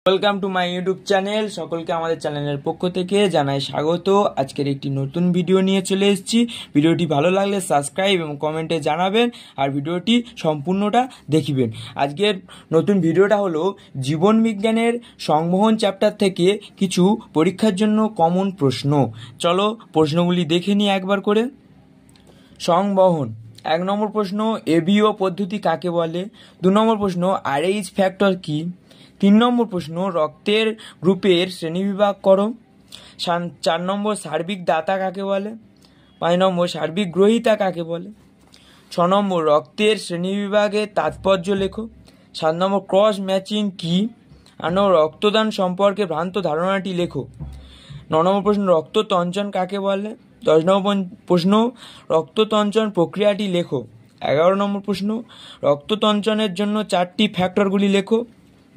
Welcome to my YouTube channel. সকলকে আমাদের চ্যানেলের পক্ষ থেকে জানাই স্বাগত। আজকের একটি নতুন ভিডিও নিয়ে চলে এসেছি। ভিডিওটি ভালো লাগলে সাবস্ক্রাইব এবং কমেন্টে জানাবেন, আর ভিডিওটি সম্পূর্ণটা দেখিবেন। আজকের নতুন ভিডিওটা হলো জীবন বিজ্ঞানের সংবহন চ্যাপ্টার থেকে কিছু পরীক্ষার জন্য কমন প্রশ্ন। চলো প্রশ্নগুলি দেখে নিই একবার করে। সংবহন, 1 নম্বর প্রশ্ন, এবিও পদ্ধতি কাকে বলে? 2 নম্বর প্রশ্ন, আরএইচ ফ্যাক্টর কি? 3 নম্বর প্রশ্ন, রক্তের গ্রুপের শ্রেণীবিভাগ করো। 4 নম্বর, সার্বিক দাতা কাকে বলে? 5 নম্বর, সার্বিক গ্রহীতা কাকে বলে? 6 নম্বর, রক্তের শ্রেণীবিভাগের তাৎপর্য লেখো। 7 নম্বর, ক্রস ম্যাচিং কি? 8 নম্বর, রক্তদান সম্পর্কে ভ্রান্ত ধারণাটি লেখো। 9 নম্বর প্রশ্ন, রক্ততঞ্চন কাকে বলে? 10 নম্বর প্রশ্ন, রক্ততঞ্চন প্রক্রিয়াটি লেখো। 11 নম্বর প্রশ্ন, রক্ততঞ্চনের জন্য 4টি ফ্যাক্টরগুলি লেখো।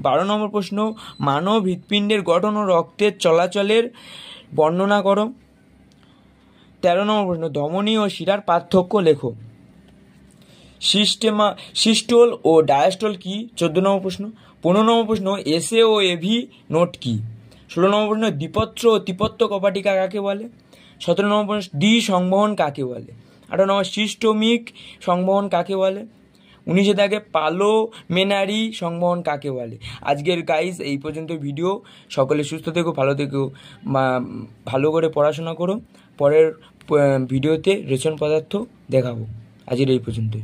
12 নম্বর প্রশ্ন, মানব হৃৎপিণ্ডের গঠন ও রক্তের চলাচলের বর্ণনা করো। 13 নম্বর প্রশ্ন, ধমনী ও শিরার পার্থক্য লেখো। সিস্টোল ও ডায়াস্টোল কি? 14 নম্বর প্রশ্ন। 15 নম্বর প্রশ্ন, এসএ ও এভি নোট কি? 16 নম্বর প্রশ্ন, দ্বিপত্র ও ত্রিপত্র কপাটিকা কাকে বলে? 17 নম্বর প্রশ্ন, ডি সংবহন কাকে বলে? 18 নম্বর, সিস্টোমিক সংবহন কাকে বলে? 19 দাগে পার্লোমেনারি সংবহন কাকে বলে? আজকের গাইজ এই পর্যন্ত ভিডিও। সকলে সুস্থ থেকো, ভালো থেকো, ভালো করে পড়াশোনা করো। পরের ভিডিওতে রেশন পদার্থ দেখাবো। আজকের এই পর্যন্তই।